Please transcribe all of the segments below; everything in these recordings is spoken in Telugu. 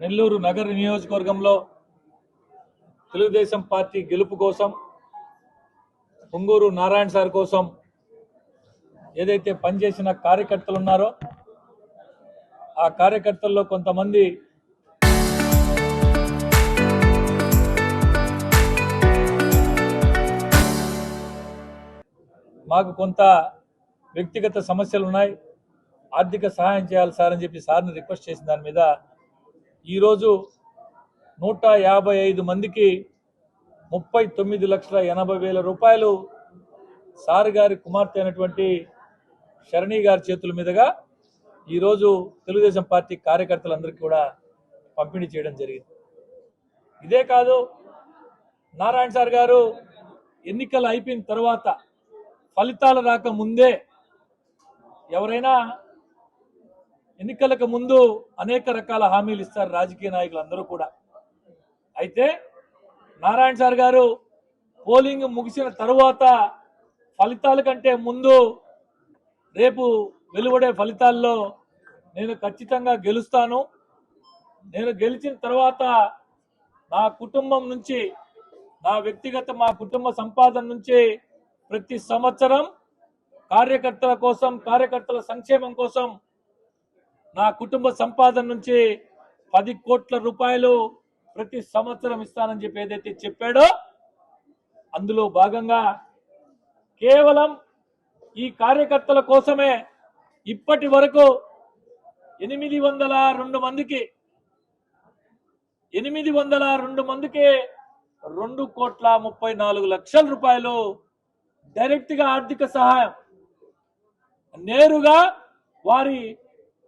నెల్లూరు నగర నియోజకవర్గంలో తెలుగుదేశం పార్టీ గెలుపు కోసం పొంగూరు నారాయణ సార్ కోసం ఏదైతే పనిచేసిన కార్యకర్తలు ఉన్నారో ఆ కార్యకర్తల్లో కొంతమంది మాకు కొంత వ్యక్తిగత సమస్యలు ఉన్నాయి, ఆర్థిక సహాయం చేయాలి సార్ అని చెప్పి సార్ని రిక్వెస్ట్ చేసిన దాని మీద ఈరోజు 155 మందికి 39,80,000 రూపాయలు సార్ గారి కుమార్తె అయినటువంటి శరణి గారి చేతుల మీదుగా ఈరోజు తెలుగుదేశం పార్టీ కార్యకర్తలందరికీ కూడా పంపిణీ చేయడం జరిగింది. ఇదే కాదు, నారాయణ సార్ గారు ఎన్నికలు అయిపోయిన తర్వాత ఫలితాలు రాక ముందే ఎవరైనా ఎన్నికలకు ముందు అనేక రకాల హామీలు ఇస్తారు రాజకీయ నాయకులందరూ కూడా. అయితే నారాయణ సార్ గారు పోలింగ్ ముగిసిన తరువాత ఫలితాల కంటే ముందు రేపు వెలువడే ఫలితాల్లో నేను ఖచ్చితంగా గెలుస్తాను, నేను గెలిచిన తర్వాత నా కుటుంబం నుంచి, నా వ్యక్తిగత మా కుటుంబ సంపాదన నుంచి ప్రతి సంవత్సరం కార్యకర్తల కోసం, కార్యకర్తల సంక్షేమం కోసం నా కుటుంబ సంపాదన నుంచి 10 కోట్ల రూపాయలు ప్రతి సంవత్సరం ఇస్తానని చెప్పి ఏదైతే చెప్పాడో అందులో భాగంగా కేవలం ఈ కార్యకర్తల కోసమే ఇప్పటి వరకు 802 మందికి 2,34,00,000 రూపాయలు డైరెక్ట్ గా ఆర్థిక సహాయం నేరుగా వారి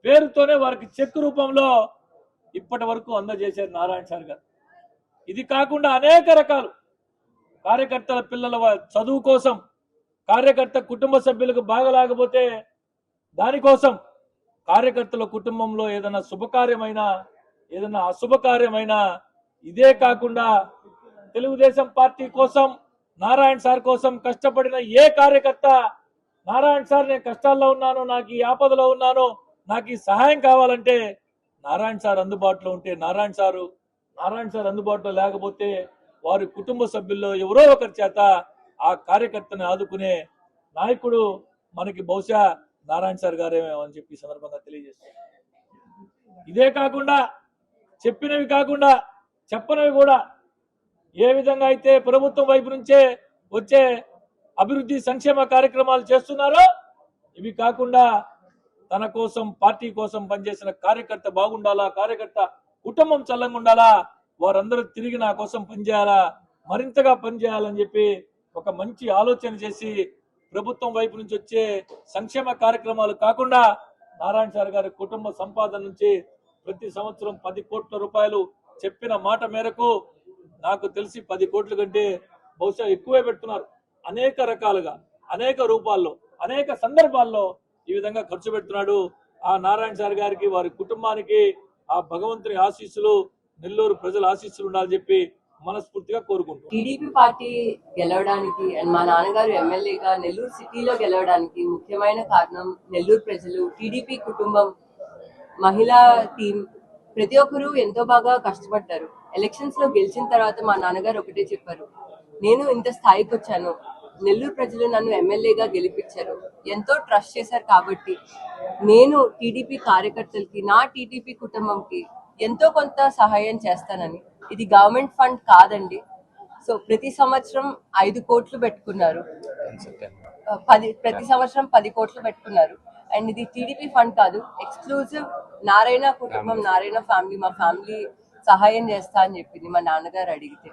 పేరుతోనే వారికి చెక్ రూపంలో ఇప్పటి వరకు అందజేశారు నారాయణ సార్ గారు. ఇది కాకుండా అనేక రకాలు కార్యకర్తల పిల్లల చదువు కోసం, కార్యకర్త కుటుంబ సభ్యులకు బాగలేకపోతే దానికోసం, కార్యకర్తల కుటుంబంలో ఏదైనా శుభకార్యమైనా ఏదైనా అశుభకార్యమైనా, ఇదే కాకుండా తెలుగుదేశం పార్టీ కోసం, నారాయణ సార్ కోసం కష్టపడిన ఏ కార్యకర్త నారాయణ సార్ నేను కష్టాల్లో ఉన్నాను, నాకు ఈ ఆపదలో ఉన్నాను, నాకు ఈ సహాయం కావాలంటే నారాయణ సార్ అందుబాటులో ఉంటే నారాయణ సార్ అందుబాటులో లేకపోతే వారి కుటుంబ సభ్యుల్లో ఎవరో ఒకరి చేత ఆ కార్యకర్తను ఆదుకునే నాయకుడు మనకి బహుశా నారాయణ సార్ గారేమో అని చెప్పి సందర్భంగా తెలియజేస్తారు. ఇదే కాకుండా చెప్పినవి కాకుండా చెప్పనివి కూడా ఏ విధంగా అయితే ప్రభుత్వం వైపు నుంచే వచ్చే అభివృద్ధి సంక్షేమ కార్యక్రమాలు చేస్తున్నారో, ఇవి కాకుండా తన కోసం, పార్టీ కోసం పనిచేసిన కార్యకర్త బాగుండాలా, కార్యకర్త కుటుంబం చల్లంగా ఉండాలా, వారందరూ తిరిగి నా కోసం పనిచేయాలా, మరింతగా పనిచేయాలని చెప్పి ఒక మంచి ఆలోచన చేసి ప్రభుత్వం వైపు నుంచి వచ్చే సంక్షేమ కార్యక్రమాలు కాకుండా నారాయణ సార్ గారి కుటుంబ సంపాదన నుంచి ప్రతి సంవత్సరం 10 కోట్ల రూపాయలు చెప్పిన మాట మేరకు, నాకు తెలిసి 10 కోట్ల కంటే బహుశా ఎక్కువే పెడుతున్నారు. అనేక రకాలుగా, అనేక రూపాల్లో, అనేక సందర్భాల్లో ఈ విధంగా ఖర్చు పెడుతున్నాడు. ఆ నారాయణ సార్ గారికి, వారి కుటుంబానికి ఆ భగవంతుని ఆశీస్సులు, నెల్లూరు ప్రజల ఆశీస్సులు ఉండాలని చెప్పి మనస్ఫూర్తిగా కోరుకుంటున్నాను. టీడీపీ పార్టీ గెలవడానికి అండ్ మా నాన్నగారు ఎమ్మెల్యేగా నెల్లూరు సిటీలో గెలవడానికి ముఖ్యమైన కారణం నెల్లూరు ప్రజలు, టీడీపీ కుటుంబం, మహిళా టీం, ప్రతి ఒక్కరూ ఎంతో బాగా కష్టపడ్డారు. ఎలక్షన్స్ లో గెలిచిన తర్వాత మా నాన్నగారు ఒకటే చెప్పారు, నేను ఇంత స్థాయికి వచ్చాను, నెల్లూరు ప్రజలు నన్ను ఎమ్మెల్యేగా గెలిపించారు, ఎంతో ట్రస్ట్ చేశారు కాబట్టి నేను టీడీపీ కార్యకర్తలకి, నా టీడీపీ కుటుంబంకి ఎంతో కొంత సహాయం చేస్తానని. ఇది గవర్నమెంట్ ఫండ్ కాదండి. సో ప్రతి సంవత్సరం 5 కోట్లు పెట్టుకున్నారు, ప్రతి సంవత్సరం 10 కోట్లు పెట్టుకున్నారు. అండ్ ఇది టీడీపీ ఫండ్ కాదు, ఎక్స్క్లూజివ్ నారాయణ కుటుంబం, నారాయణ ఫ్యామిలీ, మా ఫ్యామిలీ సహాయం చేస్తా అని చెప్పింది మా నాన్నగారు అడిగితే.